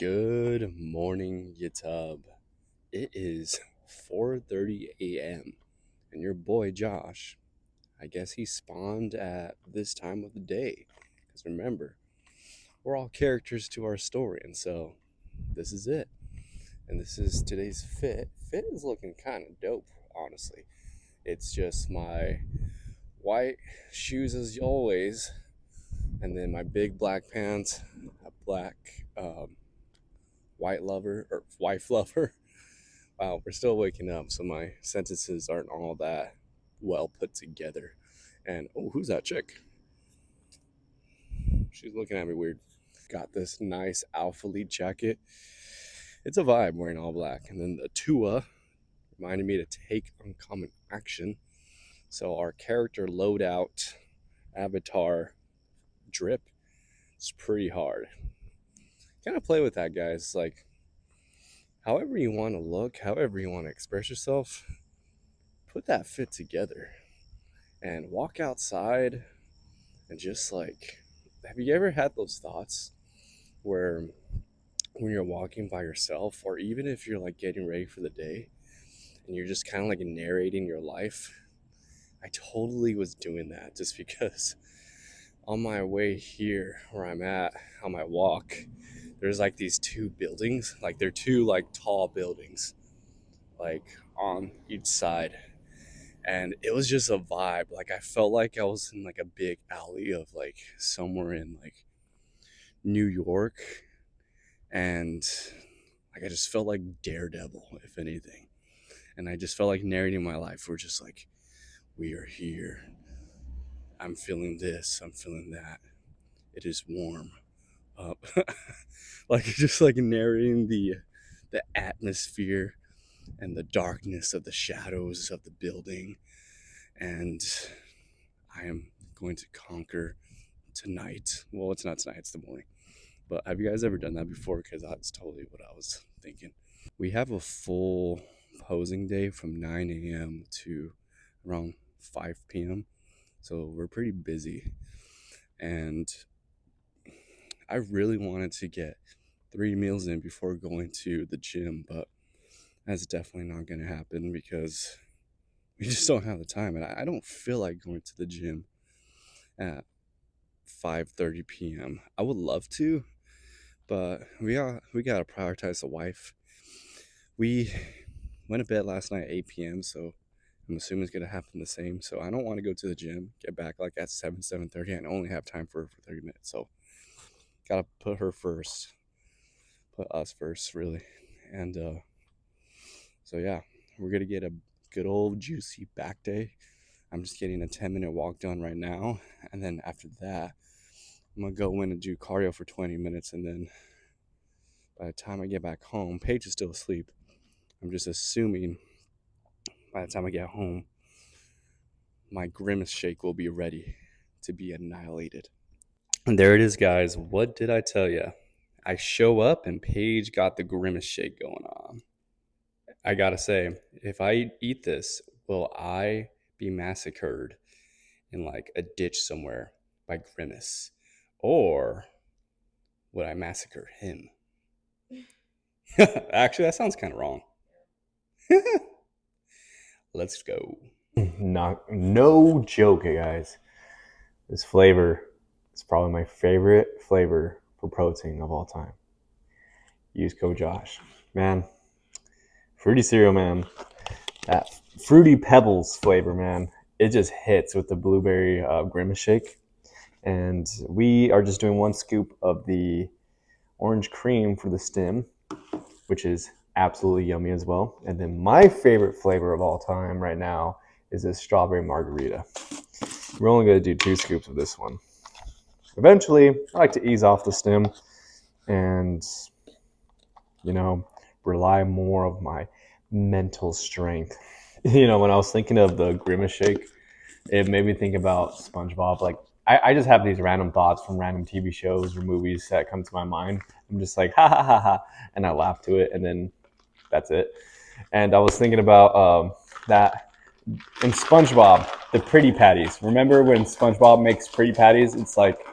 Good morning, YouTube. It is 4:30 a.m. and your boy Josh, I guess he spawned at this time of the day. Because remember, we're all characters to our story, and so this is it. And this is today's fit. Fit is looking kind of dope, honestly. It's just my white shoes as always, and then my big black pants, a black white lover or wife lover. Wow, we're still waking up, so my sentences aren't all that well put together. And oh, who's that chick? She's looking at me weird. Got this nice Alpha Lead jacket. It's a vibe wearing all black. And then the Tua reminded me to take uncommon action. So our character loadout avatar drip is pretty hard. Kind of play with that, guys. Like, however you want to look, however you want to express yourself, put that fit together and walk outside and just like, have you ever had those thoughts where when you're walking by yourself, or even if you're like getting ready for the day and you're just kind of like narrating your life? I totally was doing that just because on my way here where I'm at on my walk, there's like these two buildings, like they're two like tall buildings, like on each side. And it was just a vibe. Like I felt like I was in like a big alley of like somewhere in like New York. And like I just felt like Daredevil, if anything. And I just felt like narrating my life. We're just like, we are here. I'm feeling this. I'm feeling that. It is warm up. Like just like narrating the atmosphere and the darkness of the shadows of the building. And I am going to conquer tonight. Well, it's not tonight, it's the morning. But have you guys ever done that before? Because that's totally what I was thinking. We have a full posing day from 9 a.m. to around 5 p.m. So we're pretty busy. And I really wanted to get 3 meals in before going to the gym, but that's definitely not going to happen because we just don't have the time. And I don't feel like going to the gym at 5:30 p.m. I would love to, but we got to prioritize the wife. We went to bed last night at 8 p.m., so I'm assuming it's going to happen the same. So I don't want to go to the gym, get back like at 7:30, and only have time for her for 30 minutes. So got to put her first, put us first, really. And so yeah, we're going to get a good old juicy back day. I'm just getting a 10-minute walk done right now. And then after that, I'm going to go in and do cardio for 20 minutes. And then by the time I get back home, Paige is still asleep. I'm just assuming by the time I get home, my grimace shake will be ready to be annihilated. And there it is, guys. What did I tell you? I show up and Paige got the grimace shake going on. I gotta say, if I eat this, will I be massacred in like a ditch somewhere by Grimace? Or would I massacre him? Actually, that sounds kind of wrong. Let's go. No joke, guys. This flavor is probably my favorite flavor for protein of all time. Use code Josh. Man, fruity cereal, man. That Fruity Pebbles flavor, man. It just hits with the blueberry Grimace shake. And we are just doing 1 scoop of the orange cream for the stem, which is absolutely yummy as well. And then my favorite flavor of all time right now is this strawberry margarita. We're only going to do 2 scoops of this one. Eventually, I like to ease off the stem and, rely more of my mental strength. When I was thinking of the Grimace shake, it made me think about SpongeBob. Like, I just have these random thoughts from random TV shows or movies that come to my mind. I'm just like, ha, ha, ha, ha, and I laugh to it, and then that's it. And I was thinking about that in SpongeBob, the pretty patties. Remember when SpongeBob makes pretty patties? It's like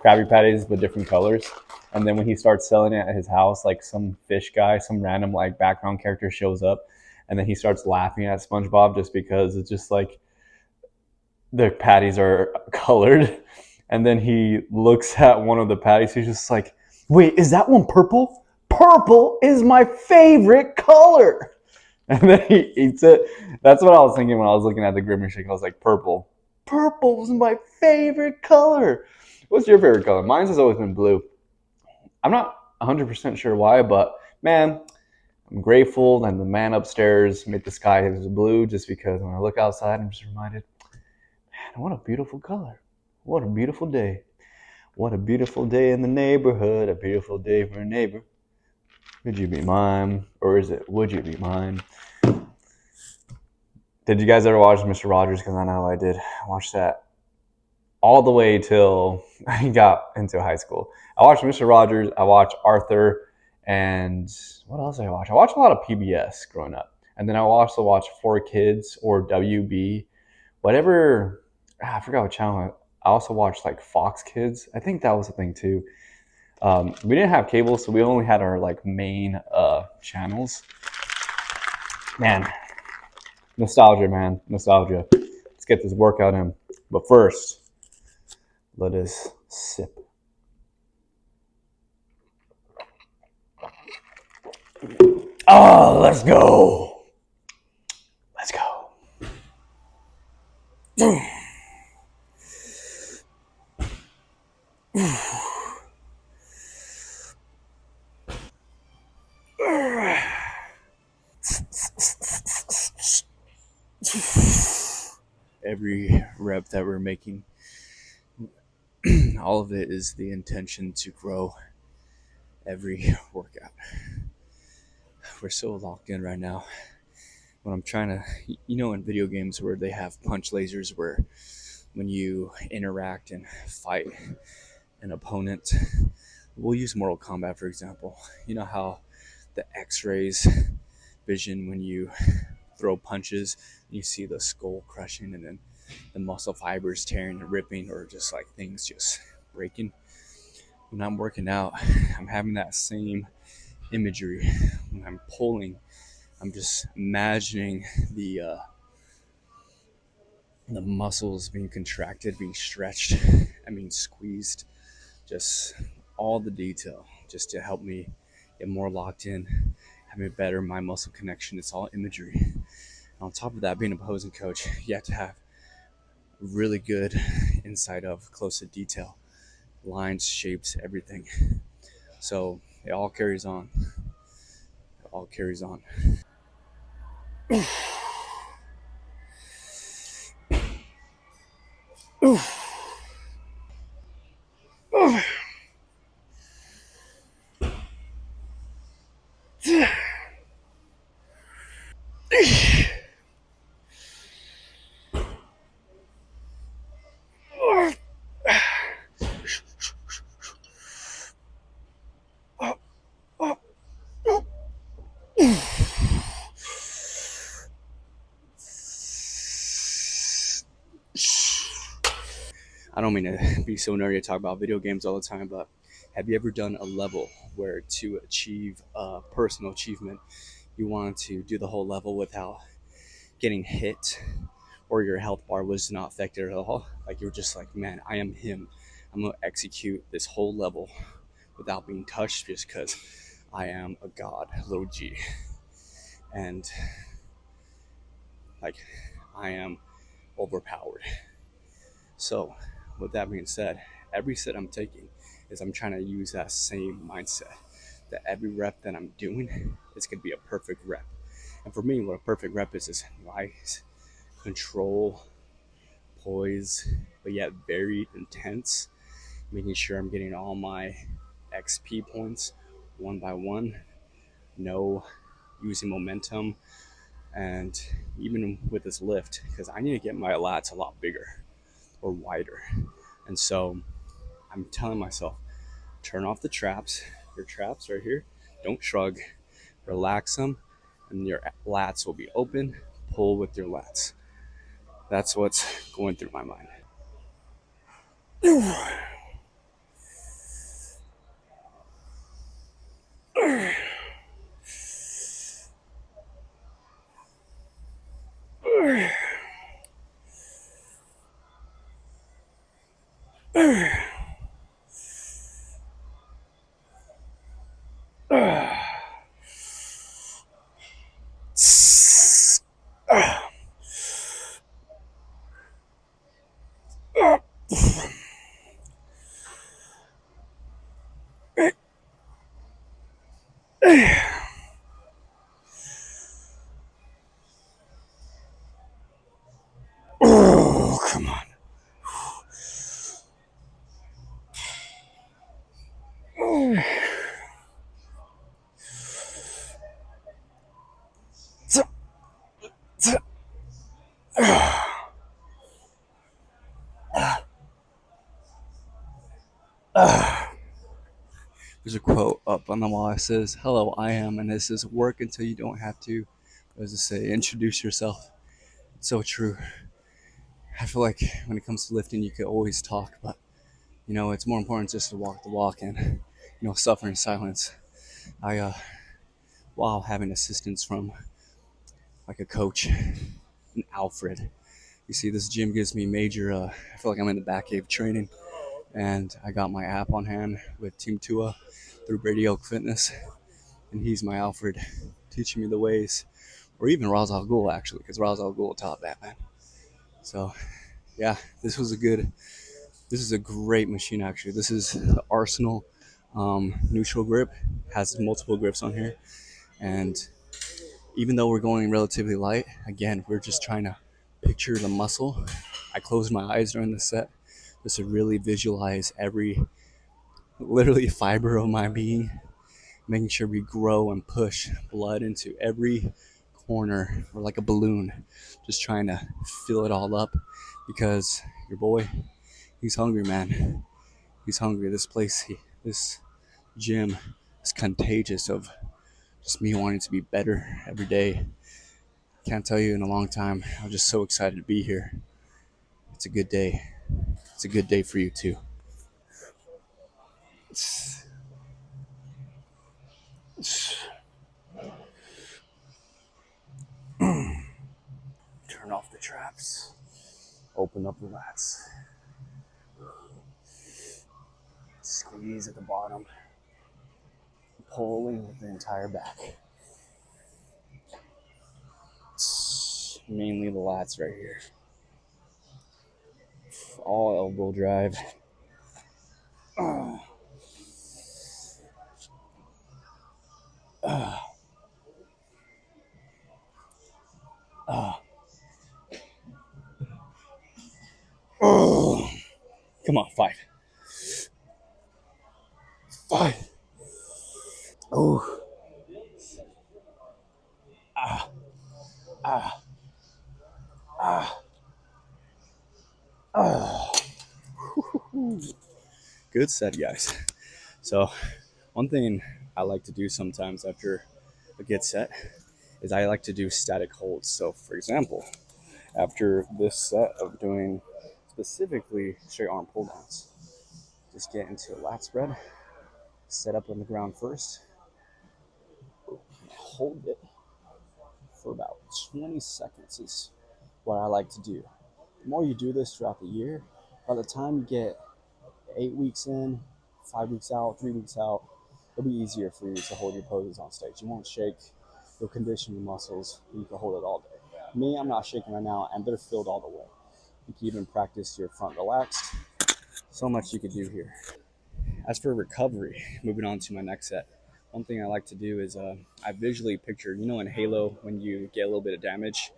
Krabby Patties, but different colors. And then when he starts selling it at his house, like some fish guy, some random like background character shows up, and then he starts laughing at SpongeBob just because it's just like the patties are colored. And then he looks at one of the patties. He's just like, "Wait, is that one purple? Purple is my favorite color." And then he eats it. That's what I was thinking when I was looking at the Grimace shake. I was like, purple. Purple is my favorite color. What's your favorite color? Mine's has always been blue. I'm not 100% sure why, but man, I'm grateful that the man upstairs made the sky blue just because when I look outside, I'm just reminded, man, what a beautiful color. What a beautiful day. What a beautiful day in the neighborhood. A beautiful day for a neighbor. Would you be mine? Or is it, would you be mine? Did you guys ever watch Mr. Rogers? Because I know I did. I watched that all the way till I got into high school. I watched Mr. Rogers. I watched Arthur, and what else did I watch? I watched a lot of PBS growing up, and then I also watched 4Kids or WB, whatever. I forgot what channel. I also watched like Fox Kids. I think that was a thing too. We didn't have cable, so we only had our like main channels. Man, nostalgia, man, nostalgia. Let's get this workout in. But first, let us sip. Oh, let's go. Let's go. Every rep that we're making, all of it is the intention to grow every workout. We're so locked in right now. When I'm trying to, in video games where they have punch lasers, where when you interact and fight an opponent, we'll use Mortal Kombat for example. You know how the X-rays vision when you throw punches, you see the skull crushing and then the muscle fibers tearing and ripping, or just like things just breaking. When I'm working out, I'm having that same imagery. When I'm pulling, I'm just imagining the muscles being contracted, being stretched, I mean squeezed, just all the detail, just to help me get more locked in, having a better mind muscle connection. It's all imagery. And on top of that, being a posing coach, you have to have really good insight of close to detail, lines, shapes, everything. So it all carries on. It all carries on. I don't mean to be so nerdy to talk about video games all the time, but have you ever done a level where to achieve a personal achievement, you wanted to do the whole level without getting hit, or your health bar was not affected at all? Like you were just like, man, I am him. I'm gonna execute this whole level without being touched just because I am a god, little G. And like I am overpowered. So, with that being said, every set I'm taking is I'm trying to use that same mindset that every rep that I'm doing is going to be a perfect rep. And for me, what a perfect rep is nice control, poise, but yet very intense, making sure I'm getting all my XP points one by one, no using momentum, and even with this lift, because I need to get my lats a lot bigger or wider. And so I'm telling myself, turn off the traps. Your traps right here. Don't shrug. Relax them, and your lats will be open. Pull with your lats. That's what's going through my mind. Oh, come on. There's a quote up on the wall that says, "Hello, I am," and this is work until you don't have to. As I say, introduce yourself. It's so true. I feel like when it comes to lifting, you could always talk, but it's more important just to walk the walk and suffer in silence. I while having assistance from like a coach, an Alfred. You see, this gym gives me major. I feel like I'm in the back cave training, and I got my app on hand with Team Tua through Brady Oak Fitness, and he's my Alfred, teaching me the ways, or even Ra's al Ghul actually, because Ra's al Ghul taught Batman. So yeah, this is a great machine actually. This is the Arsenal neutral grip, has multiple grips on here, and even though we're going relatively light, again, we're just trying to picture the muscle. I closed my eyes during the set just to really visualize every, literally, fiber of my being, making sure we grow and push blood into every corner. We're like a balloon, just trying to fill it all up because your boy, he's hungry, man. He's hungry. This gym is contagious of just me wanting to be better every day. Can't tell you in a long time. I'm just so excited to be here. It's a good day. It's a good day for you too. Turn off the traps. Open up the lats. Squeeze at the bottom. Pulling with the entire back. Mainly the lats right here. All elbow drive. Oh, come on, five. Five. Oh, good set, guys. So, one thing I like to do sometimes after a good set is I like to do static holds. So, for example, after this set of doing specifically straight arm pull downs, just get into a lat spread, set up on the ground first, hold it for about 20 seconds is what I like to do. The more you do this throughout the year, by the time you get 8 weeks in, 5 weeks out, 3 weeks out, it'll be easier for you to hold your poses on stage. You won't shake, you'll condition your muscles, and you can hold it all day. Me, I'm not shaking right now, and they're filled all the way. You can even practice your front relaxed. So much you could do here. As for recovery, moving on to my next set, one thing I like to do is I visually picture, in Halo, when you get a little bit of damage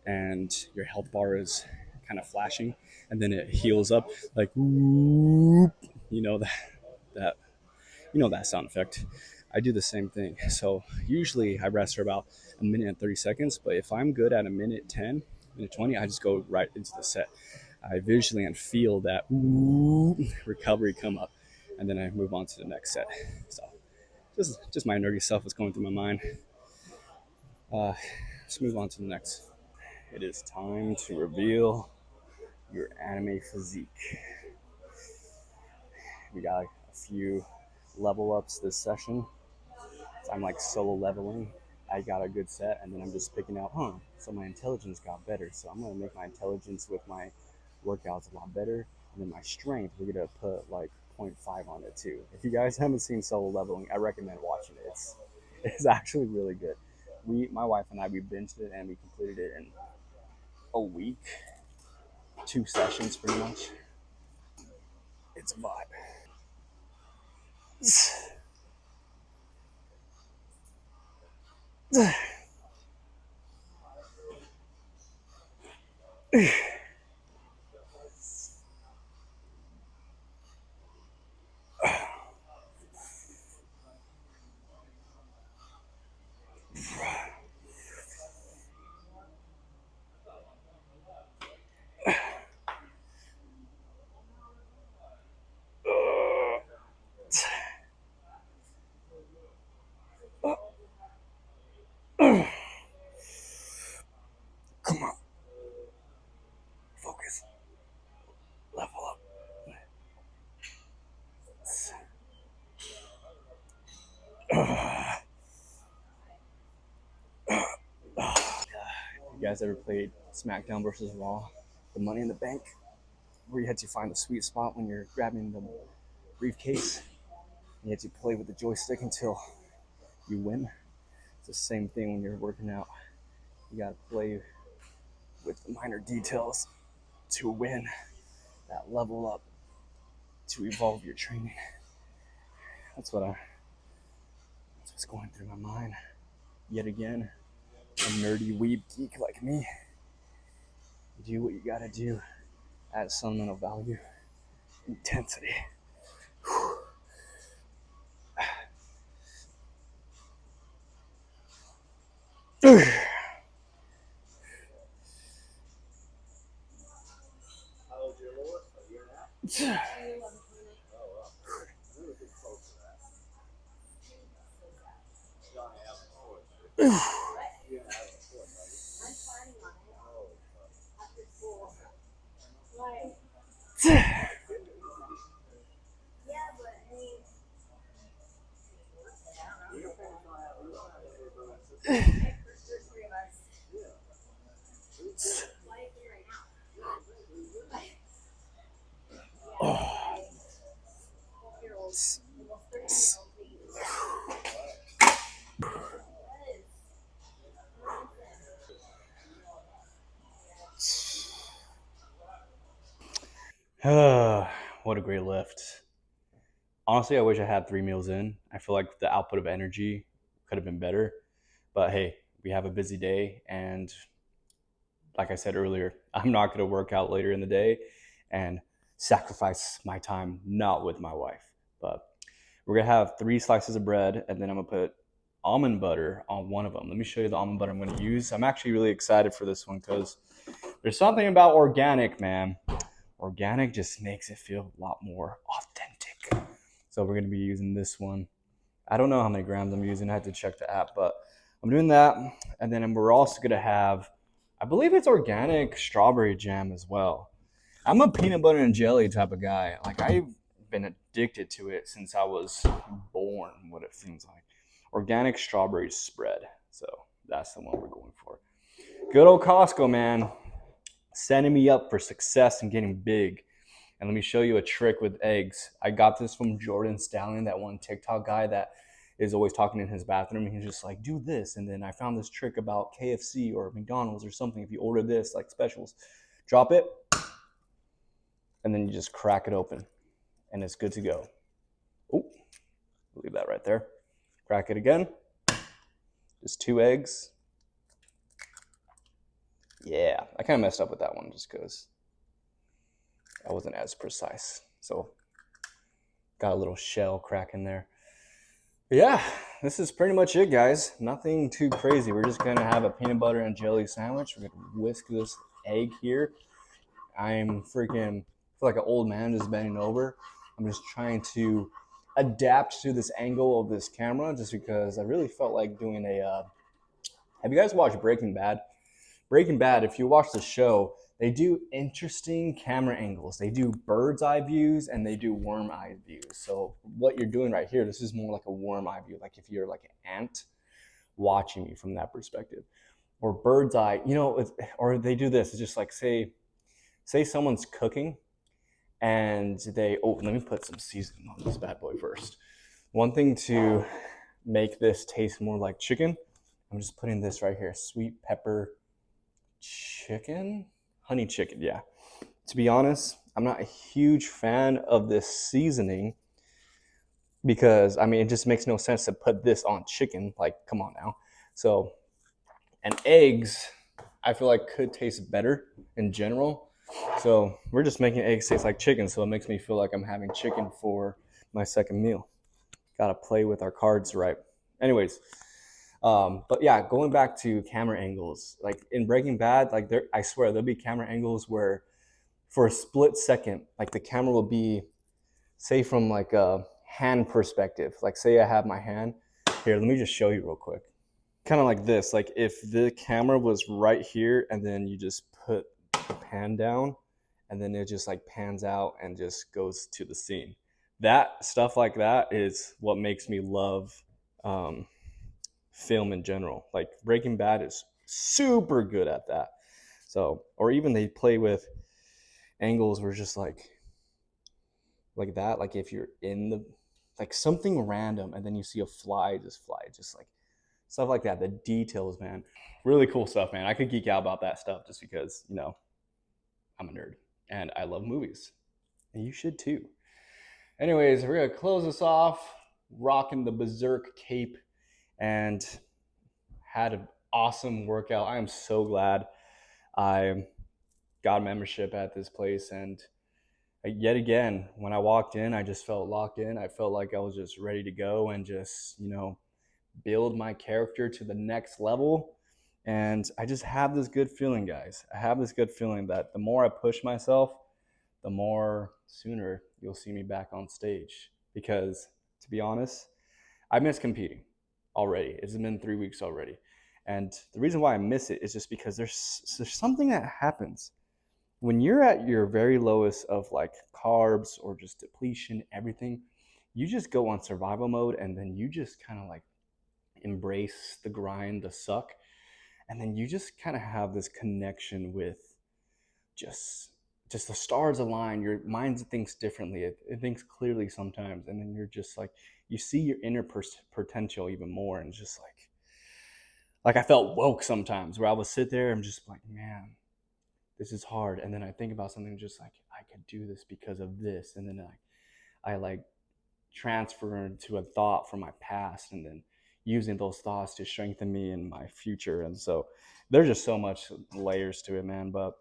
and your health bar is kind of flashing and then it heals up like whoop, that that sound effect. I do the same thing. So usually I rest for about a minute and 30 seconds, but if I'm good at a minute 10, minute 20, I just go right into the set. I visually and feel that recovery come up, and then I move on to the next set. So just my nerdy stuff was going through my mind. Let's move on to the next. It is time to reveal your anime physique. We got a few level ups this session. So I'm like solo leveling. I got a good set, and then I'm just picking out, so my intelligence got better. So I'm gonna make my intelligence with my workouts a lot better, and then my strength we're gonna put like 0.5 on it too. If you guys haven't seen Solo Leveling, I recommend watching it. It's actually really good. My wife and I, we binged it and we completed it in a week, 2 sessions pretty much. It's a vibe. Come on, focus, level up. You guys ever played SmackDown versus Raw, the Money in the Bank, where you had to find the sweet spot when you're grabbing the briefcase? You had to play with the joystick until you win. It's the same thing when you're working out. You gotta play with the minor details to win, that level up, to evolve your training. That's that's what's going through my mind. Yet again, a nerdy weeb geek like me. Do what you gotta do. Add sentimental value, intensity. What a great lift. Honestly, I wish I had 3 meals in. I feel like the output of energy could have been better. But hey, we have a busy day. And like I said earlier, I'm not going to work out later in the day and sacrifice my time not with my wife. But we're going to have 3 slices of bread, and then I'm going to put almond butter on one of them. Let me show you the almond butter I'm going to use. I'm actually really excited for this one because there's something about organic, man. Organic just makes it feel a lot more authentic. So we're going to be using this one. I don't know how many grams I'm using. I had to check the app, but I'm doing that. And then we're also going to have, I believe it's organic strawberry jam as well. I'm a peanut butter and jelly type of guy. Like, I've been addicted to it since I was born, what it seems like. Organic strawberry spread. So that's the one we're going for. Good old Costco, man. Setting me up for success and getting big. And let me show you a trick with eggs. I got this from Jordan Stallion, that one TikTok guy that is always talking in his bathroom. He's just like, do this. And then I found this trick about KFC or McDonald's or something. If you order this, like specials, drop it, and then you just crack it open, and it's good to go. Oh, leave that right there. Crack it again. Just 2 eggs. Yeah, I kind of messed up with that one just because I wasn't as precise. So got a little shell crack in there. But yeah, this is pretty much it, guys. Nothing too crazy. We're just gonna have a peanut butter and jelly sandwich. We're gonna whisk this egg here. I'm freaking feel like an old man just bending over. I'm just trying to adapt to this angle of this camera just because I really felt like doing a have you guys watched Breaking Bad? Breaking Bad, if you watch the show, they do interesting camera angles. They do bird's eye views and they do worm eye views. So what you're doing right here, this is more like a worm eye view, like if you're like an ant watching me from that perspective. Or bird's eye, or they do this. It's just like say someone's cooking And let me put some seasoning on this bad boy first. One thing to make this taste more like chicken, I'm just putting this right here, sweet pepper chicken, honey chicken. Yeah. To be honest, I'm not a huge fan of this seasoning because I mean it just makes no sense to put this on chicken. Like, come on now. So, and eggs, I feel like could taste better in general. So we're just making eggs taste like chicken. So it makes me feel like I'm having chicken for my second meal. Got to play with our cards right. Anyways, but yeah, going back to camera angles, like in Breaking Bad, like I swear there'll be camera angles where for a split second, like the camera will be, say from like a hand perspective. Like say I have my hand here. Let me just show you real quick. Kind of like this. Like if the camera was right here and then you just put the pan down and then it just like pans out and just goes to the scene. That stuff like that is what makes me love film in general. Like Breaking Bad is super good at that. So, or even they play with angles where just like that. Like if you're in the like something random and then you see a fly, just like stuff like that. The details, man, really cool stuff, man. I could geek out about that stuff just because I'm a nerd and I love movies, and you should too. Anyways, we're gonna close this off, rocking the Berserk cape, and had an awesome workout. I am so glad I got a membership at this place, and yet again, when I walked in, I just felt locked in. I felt like I was just ready to go and just build my character to the next level. And I just have this good feeling, guys. I have this good feeling that the more I push myself, the more sooner you'll see me back on stage. Because to be honest, I miss competing already. It's been 3 weeks already. And the reason why I miss it is just because there's something that happens when you're at your very lowest of like carbs or just depletion, everything. You just go on survival mode and then you just kind of like embrace the grind, the suck, and then you just kind of have this connection with just just the stars align. Your mind thinks differently. It thinks clearly sometimes, and then you're just like you see your inner potential even more, and just like I felt woke sometimes where I would sit there and just like, man, this is hard, and then I think about something just like I could do this because of this, and then I like transfer into a thought from my past and then using those thoughts to strengthen me in my future. And so there's just so much layers to it, man. But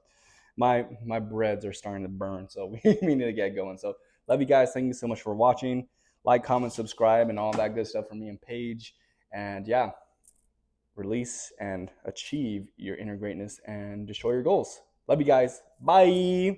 my breads are starting to burn, so we need to get going. So love you guys. Thank you so much for watching. Like, comment, subscribe, and all that good stuff from me and Paige. And yeah, release and achieve your inner greatness and destroy your goals. Love you guys. Bye.